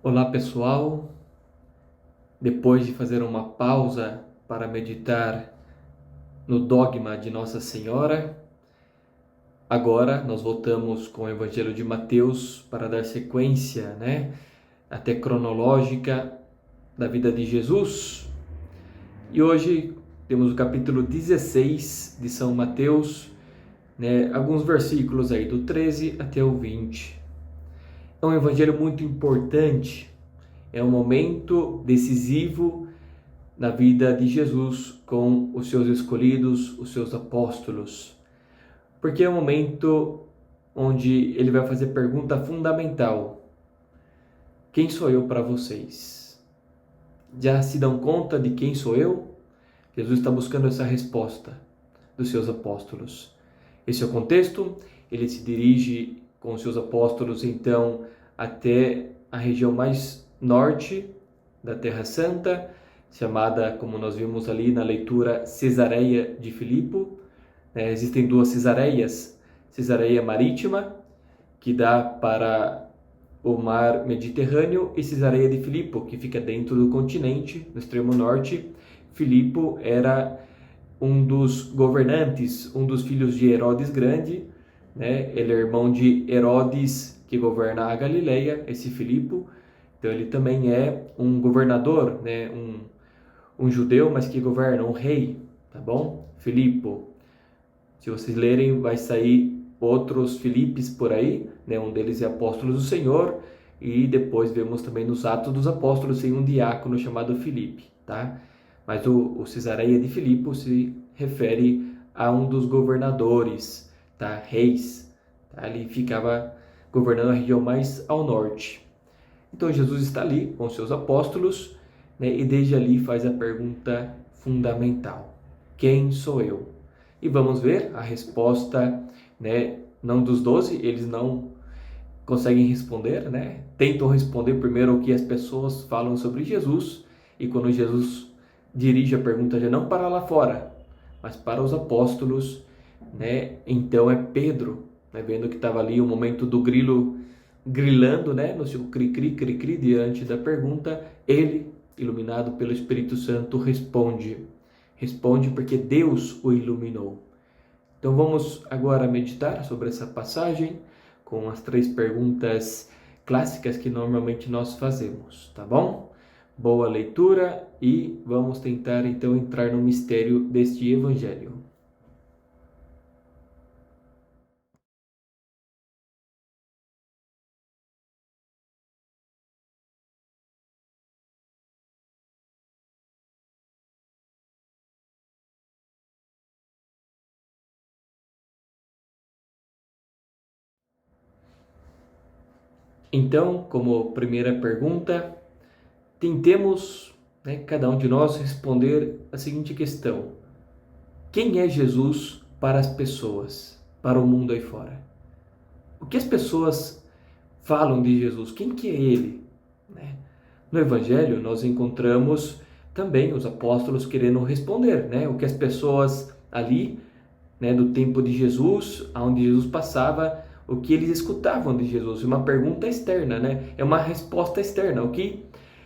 Olá pessoal, depois de fazer uma pausa para meditar no dogma de Nossa Senhora, agora nós voltamos com o Evangelho de Mateus para dar sequência, até cronológica da vida de Jesus. E hoje temos o capítulo 16 de São Mateus, alguns versículos aí do 13 até o 20. É um evangelho muito importante, é um momento decisivo na vida de Jesus com os seus escolhidos, os seus apóstolos. Porque é um momento onde ele vai fazer pergunta fundamental: quem sou eu para vocês? Já se dão conta de quem sou eu? Jesus está buscando essa resposta dos seus apóstolos. Esse é o contexto. Ele se dirige com os seus apóstolos então até a região mais norte da Terra Santa, chamada, como nós vimos ali na leitura, Cesareia de Filipo. Existem duas Cesareias: Cesareia Marítima, que dá para o mar Mediterrâneo, e Cesareia de Filipo, que fica dentro do continente, no extremo norte. Filipo era um dos governantes, um dos filhos de Herodes Grande, Ele é irmão de Herodes, que governa a Galileia, esse Filipo. Então ele também é um governador, um judeu, mas que governa, um rei, tá bom? Filipo. Se vocês lerem, vai sair outros Filipes por aí, Um deles é apóstolo do Senhor, e depois vemos também nos Atos dos Apóstolos tem um diácono chamado Filipe, tá? Mas o Cesareia de Filipo se refere a um dos governadores, tá? Reis, tá? Ele ficava governando a região mais ao norte. Então Jesus está ali com seus apóstolos, e desde ali faz a pergunta fundamental: quem sou eu? E vamos ver a resposta, não dos 12, eles não conseguem responder, tentam responder primeiro o que as pessoas falam sobre Jesus, e quando Jesus dirige a pergunta já não para lá fora, mas para os apóstolos, então é Pedro, vendo que estava ali o momento do grilo grilando, no seu cri-cri, cri-cri, diante da pergunta, ele, iluminado pelo Espírito Santo, responde. Responde porque Deus o iluminou. Então vamos agora meditar sobre essa passagem com as 3 perguntas clássicas que normalmente nós fazemos, tá bom? Boa leitura e vamos tentar então entrar no mistério deste evangelho. Então, como primeira pergunta, tentemos, cada um de nós responder a seguinte questão: quem é Jesus para as pessoas, para o mundo aí fora? O que as pessoas falam de Jesus? Quem que é ele? No Evangelho nós encontramos também os apóstolos querendo responder, o que as pessoas ali, do tempo de Jesus, aonde Jesus passava, o que eles escutavam de Jesus. Uma pergunta externa, é uma resposta externa. O que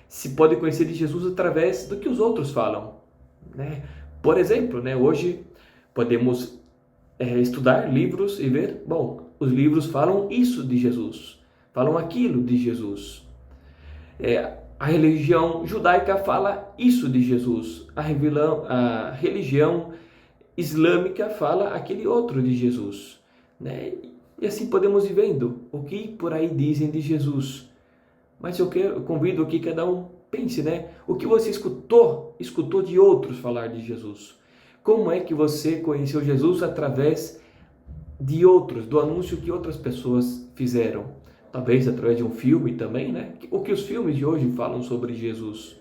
se pode conhecer de Jesus através do que os outros falam, Por exemplo, hoje podemos estudar livros e ver, bom, os livros falam isso de Jesus, falam aquilo de Jesus. A religião judaica fala isso de Jesus, a religião islâmica fala aquele outro de Jesus, E assim podemos ir vendo o que por aí dizem de Jesus. Mas eu convido que cada um pense, o que você escutou de outros falar de Jesus. Como é que você conheceu Jesus através de outros, do anúncio que outras pessoas fizeram? Talvez através de um filme também, O que os filmes de hoje falam sobre Jesus,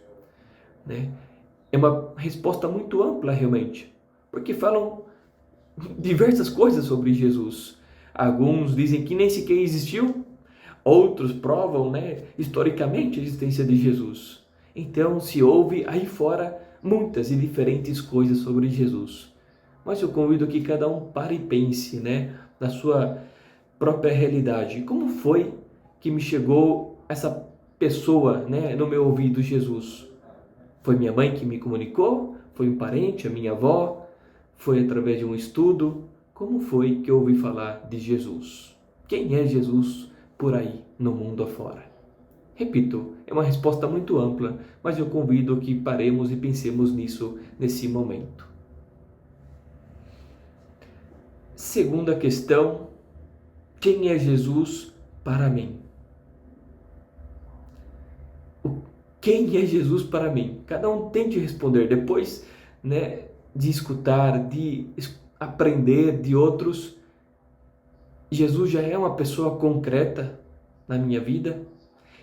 É uma resposta muito ampla realmente, porque falam diversas coisas sobre Jesus. Alguns dizem que nem sequer existiu, outros provam, historicamente a existência de Jesus. Então se ouve aí fora muitas e diferentes coisas sobre Jesus. Mas eu convido que cada um pare e pense, na sua própria realidade. Como foi que me chegou essa pessoa, né, no meu ouvido Jesus? Foi minha mãe que me comunicou? Foi um parente, a minha avó? Foi através de um estudo? Como foi que eu ouvi falar de Jesus? Quem é Jesus por aí no mundo afora? Repito, é uma resposta muito ampla, mas eu convido que paremos e pensemos nisso nesse momento. Segunda questão: quem é Jesus para mim? Quem é Jesus para mim? Cada um tente responder depois, né, de escutar, de aprender de outros. Jesus já é uma pessoa concreta na minha vida?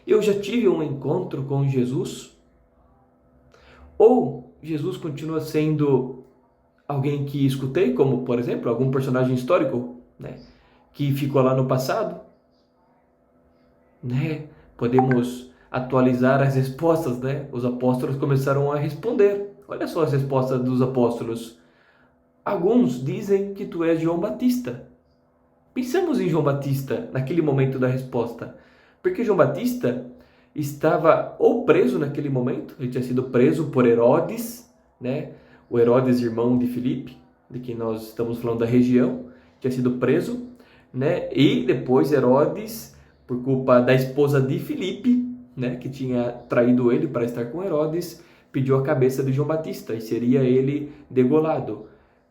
Eu já tive um encontro com Jesus? Ou Jesus continua sendo alguém que escutei, como por exemplo, algum personagem histórico, né, que ficou lá no passado, né? Podemos atualizar as respostas, né? Os apóstolos começaram a responder. Olha só as respostas dos apóstolos. Alguns dizem que tu és João Batista. Pensamos em João Batista naquele momento da resposta, porque João Batista estava ou preso naquele momento, ele tinha sido preso por Herodes, né? O Herodes, irmão de Filipe, de quem nós estamos falando da região, tinha sido preso, né? E depois Herodes, por culpa da esposa de Filipe, né, que tinha traído ele para estar com Herodes, pediu a cabeça de João Batista e seria ele degolado.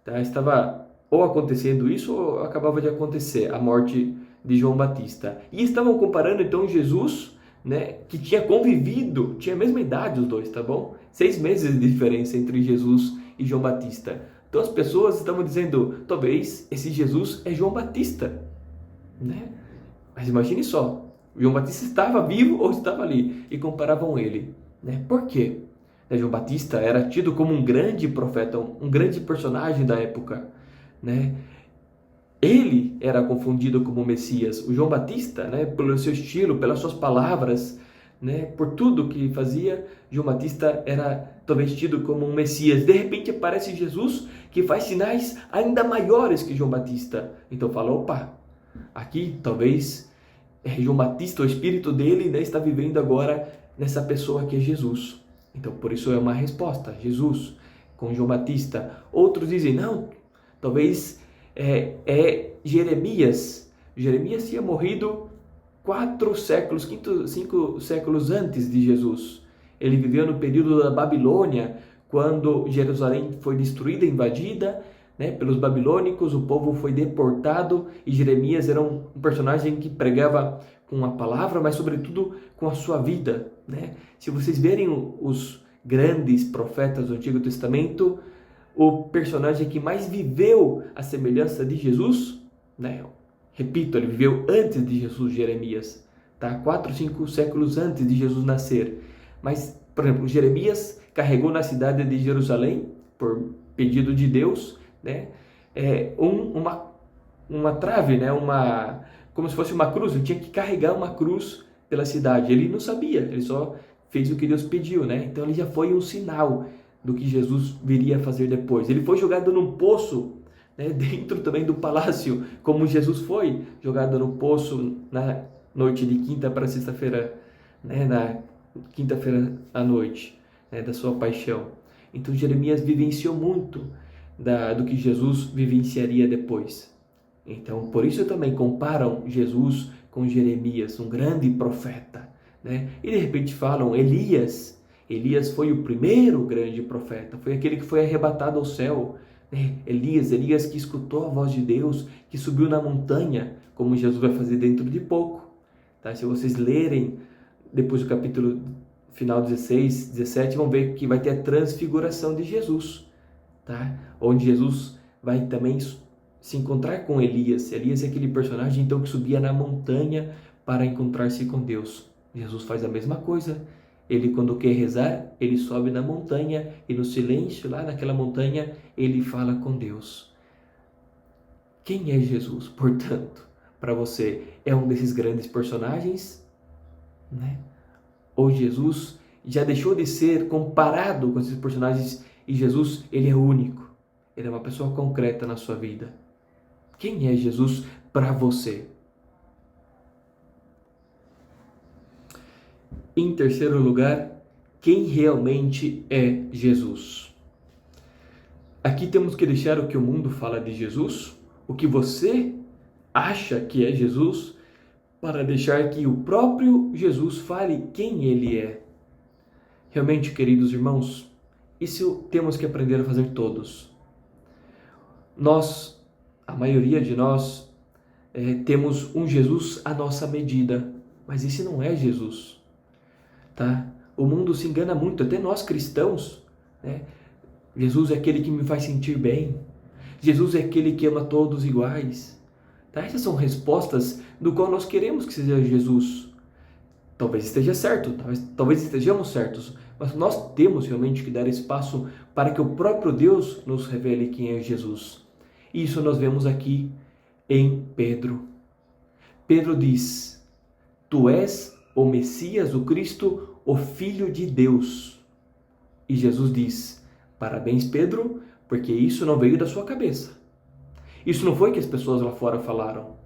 Tá? Estava ou acontecendo isso ou acabava de acontecer a morte de João Batista. E estavam comparando então Jesus, né, que tinha convivido, tinha a mesma idade os dois, tá bom? 6 meses de diferença entre Jesus e João Batista. Então as pessoas estavam dizendo, talvez esse Jesus é João Batista, né? Mas imagine só, João Batista estava vivo ou estava ali e comparavam ele, né? Por quê? João Batista era tido como um grande profeta, um grande personagem da época, né? Ele era confundido como Messias. O João Batista, né, pelo seu estilo, pelas suas palavras, né, por tudo que fazia, João Batista era talvez tido como um Messias. De repente aparece Jesus que faz sinais ainda maiores que João Batista. Então fala, opa, aqui talvez João Batista, o espírito dele, né, está vivendo agora nessa pessoa que é Jesus. Então por isso é uma resposta, Jesus com João Batista. Outros dizem, não, talvez é Jeremias. Jeremias tinha morrido 5 séculos antes de Jesus. Ele viveu no período da Babilônia, quando Jerusalém foi destruída, invadida, né, pelos babilônicos, o povo foi deportado e Jeremias era um personagem que pregava com a palavra, mas sobretudo com a sua vida, né? Se vocês verem os grandes profetas do Antigo Testamento, o personagem que mais viveu a semelhança de Jesus, né? Repito, ele viveu antes de Jesus, Jeremias, tá? 4, 5 séculos antes de Jesus nascer. Mas, por exemplo, Jeremias carregou na cidade de Jerusalém, por pedido de Deus, né? Uma trave, né? Como se fosse uma cruz. Ele tinha que carregar uma cruz pela cidade. Ele não sabia, ele só fez o que Deus pediu, né? Então ele já foi um sinal do que Jesus viria a fazer depois. Ele foi jogado num poço, né, dentro também do palácio, como Jesus foi jogado no poço na noite de quinta para sexta-feira, né, na quinta-feira à noite, né, da sua paixão. Então Jeremias vivenciou muito do que Jesus vivenciaria depois. Então, por isso também comparam Jesus com Jeremias, um grande profeta, né? E de repente falam Elias. Elias foi o primeiro grande profeta, foi aquele que foi arrebatado ao céu, né? Elias que escutou a voz de Deus, que subiu na montanha, como Jesus vai fazer dentro de pouco. Tá? Se vocês lerem depois do capítulo final 16, 17, vão ver que vai ter a transfiguração de Jesus, tá? Onde Jesus vai também se encontrar com Elias. Elias é aquele personagem então que subia na montanha para encontrar-se com Deus. Jesus faz a mesma coisa. Ele, quando quer rezar, ele sobe na montanha e no silêncio lá naquela montanha ele fala com Deus. Quem é Jesus, portanto, para você? É um desses grandes personagens, né? Ou Jesus já deixou de ser comparado com esses personagens e Jesus, ele é único. Ele é uma pessoa concreta na sua vida. Quem é Jesus para você? Em terceiro lugar, quem realmente é Jesus? Aqui temos que deixar o que o mundo fala de Jesus, o que você acha que é Jesus, para deixar que o próprio Jesus fale quem ele é. Realmente, queridos irmãos, isso temos que aprender a fazer todos. Nós, a maioria de nós, temos um Jesus à nossa medida, mas esse não é Jesus, tá? O mundo se engana muito, até nós cristãos, né? Jesus é aquele que me faz sentir bem. Jesus é aquele que ama todos iguais. Tá? Essas são respostas do qual nós queremos que seja Jesus. Talvez esteja certo, talvez estejamos certos, mas nós temos realmente que dar espaço para que o próprio Deus nos revele quem é Jesus. E isso nós vemos aqui em Pedro. Pedro diz: Tu és o Messias, o Cristo, o Filho de Deus. E Jesus diz: Parabéns, Pedro, porque isso não veio da sua cabeça. Isso não foi que as pessoas lá fora falaram.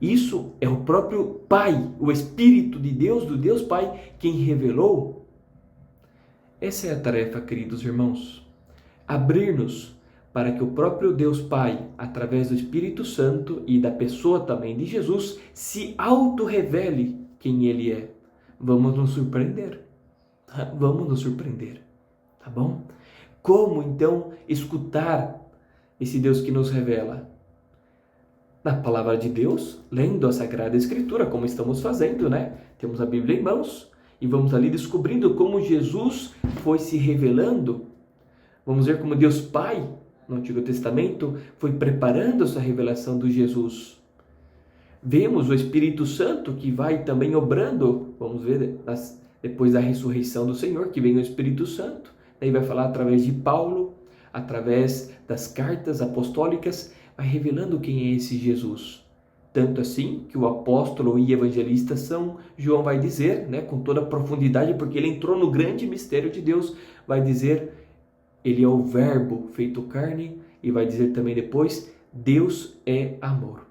Isso é o próprio Pai, o Espírito de Deus, do Deus Pai, quem revelou. Essa é a tarefa, queridos irmãos. Abrir-nos para que o próprio Deus Pai, através do Espírito Santo e da pessoa também de Jesus, se auto-revele quem Ele é. Vamos nos surpreender. Vamos nos surpreender. Tá bom? Como então escutar esse Deus que nos revela? Na palavra de Deus, lendo a Sagrada Escritura, como estamos fazendo, né? Temos a Bíblia em mãos e vamos ali descobrindo como Jesus foi se revelando. Vamos ver como Deus Pai, no Antigo Testamento, foi preparando essa revelação do Jesus. Vemos o Espírito Santo que vai também obrando, vamos ver depois da ressurreição do Senhor, que vem o Espírito Santo. Daí vai falar através de Paulo, através das cartas apostólicas, vai revelando quem é esse Jesus. Tanto assim que o apóstolo e evangelista São João vai dizer, né, com toda a profundidade, porque ele entrou no grande mistério de Deus, vai dizer, ele é o Verbo feito carne, e vai dizer também depois, Deus é amor.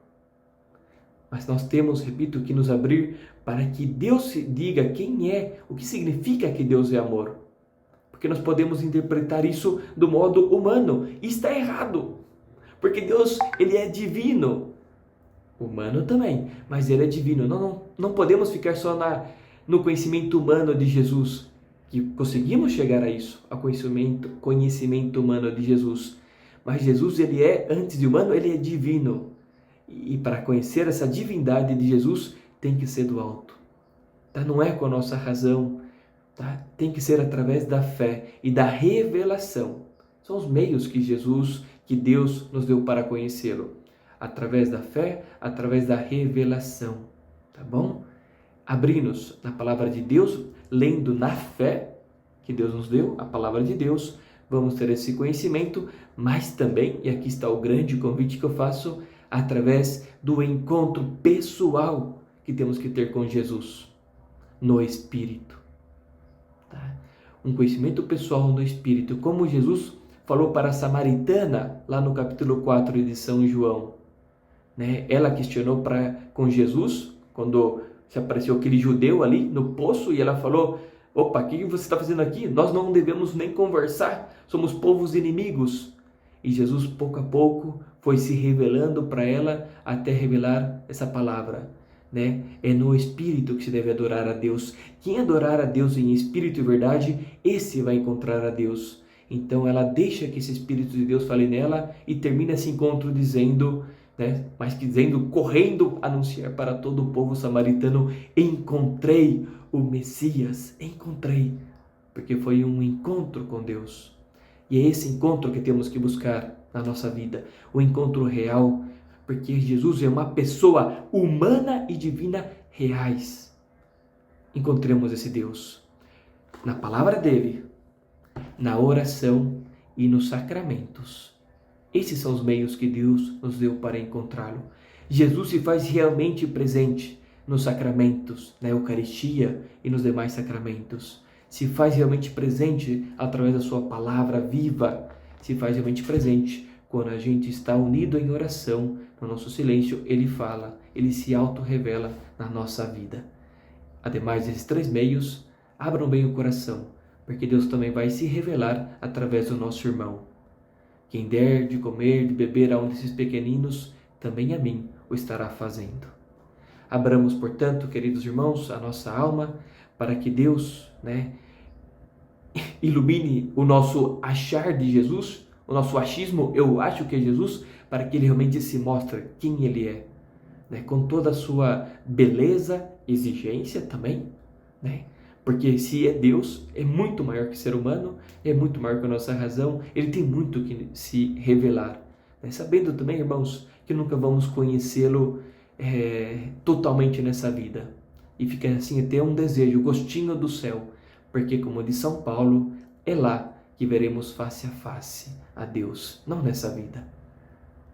Mas nós temos, repito, que nos abrir para que Deus se diga quem é, o que significa que Deus é amor. Porque nós podemos interpretar isso do modo humano, e está errado. Porque Deus, ele é divino, humano também, mas ele é divino. Não podemos ficar só no conhecimento humano de Jesus, que conseguimos chegar a isso, ao conhecimento humano de Jesus. Mas Jesus, ele é, antes de humano, ele é divino. E para conhecer essa divindade de Jesus, tem que ser do alto. Tá? Não é com a nossa razão, tá? Tem que ser através da fé e da revelação. São os meios que Deus nos deu para conhecê-lo. Através da fé, através da revelação. Tá bom? Abrir-nos na palavra de Deus, lendo na fé que Deus nos deu, a palavra de Deus, vamos ter esse conhecimento, mas também, e aqui está o grande convite que eu faço, através do encontro pessoal que temos que ter com Jesus, no Espírito. Tá? Um conhecimento pessoal no Espírito, como Jesus falou para a samaritana, lá no capítulo 4 de São João. Né? Ela questionou com Jesus, quando se apareceu aquele judeu ali no poço, e ela falou, opa, o que você está fazendo aqui? Nós não devemos nem conversar, somos povos inimigos. E Jesus, pouco a pouco, foi se revelando para ela, até revelar essa palavra. Né? É no Espírito que se deve adorar a Deus. Quem adorar a Deus em Espírito e verdade, esse vai encontrar a Deus. Então ela deixa que esse Espírito de Deus fale nela e termina esse encontro dizendo, né, mas que dizendo, correndo anunciar para todo o povo samaritano, encontrei o Messias, encontrei, porque foi um encontro com Deus. E é esse encontro que temos que buscar na nossa vida, o encontro real, porque Jesus é uma pessoa humana e divina reais. Encontremos esse Deus na palavra dele, na oração e nos sacramentos. Esses são os meios que Deus nos deu para encontrá-lo. Jesus se faz realmente presente nos sacramentos, na Eucaristia e nos demais sacramentos. Se faz realmente presente através da sua palavra viva. Se faz realmente presente quando a gente está unido em oração, no nosso silêncio, ele fala, ele se auto-revela na nossa vida. Ademais desses três meios, abram bem o coração, porque Deus também vai se revelar através do nosso irmão. Quem der de comer, de beber a um desses pequeninos, também a mim o estará fazendo. Abramos, portanto, queridos irmãos, a nossa alma, para que Deus, ilumine o nosso achar de Jesus, o nosso achismo, eu acho que é Jesus, para que Ele realmente se mostre quem Ele é, com toda a sua beleza, exigência também, porque se é Deus, é muito maior que ser humano, é muito maior que a nossa razão, Ele tem muito que se revelar. Sabendo também, irmãos, que nunca vamos conhecê-lo totalmente nessa vida. E fica assim até um desejo, o gostinho do céu, porque como diz São Paulo, é lá que veremos face a face a Deus, não nessa vida.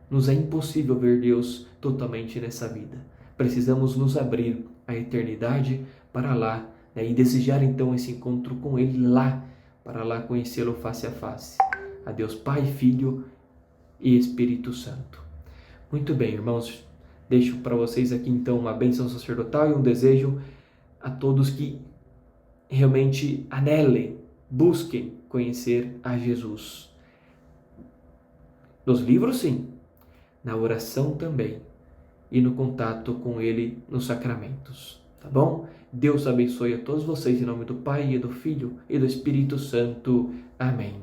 Nos é impossível ver Deus totalmente nessa vida. Precisamos nos abrir à eternidade para lá, e desejar então esse encontro com Ele lá, para lá conhecê-lo face a face. A Deus Pai, Filho e Espírito Santo. Muito bem, irmãos, deixo para vocês aqui então uma bênção sacerdotal e um desejo a todos que realmente anelem, busquem conhecer a Jesus. Nos livros, sim, na oração também, e no contato com Ele nos sacramentos. Tá bom? Deus abençoe a todos vocês em nome do Pai, e do Filho e do Espírito Santo. Amém.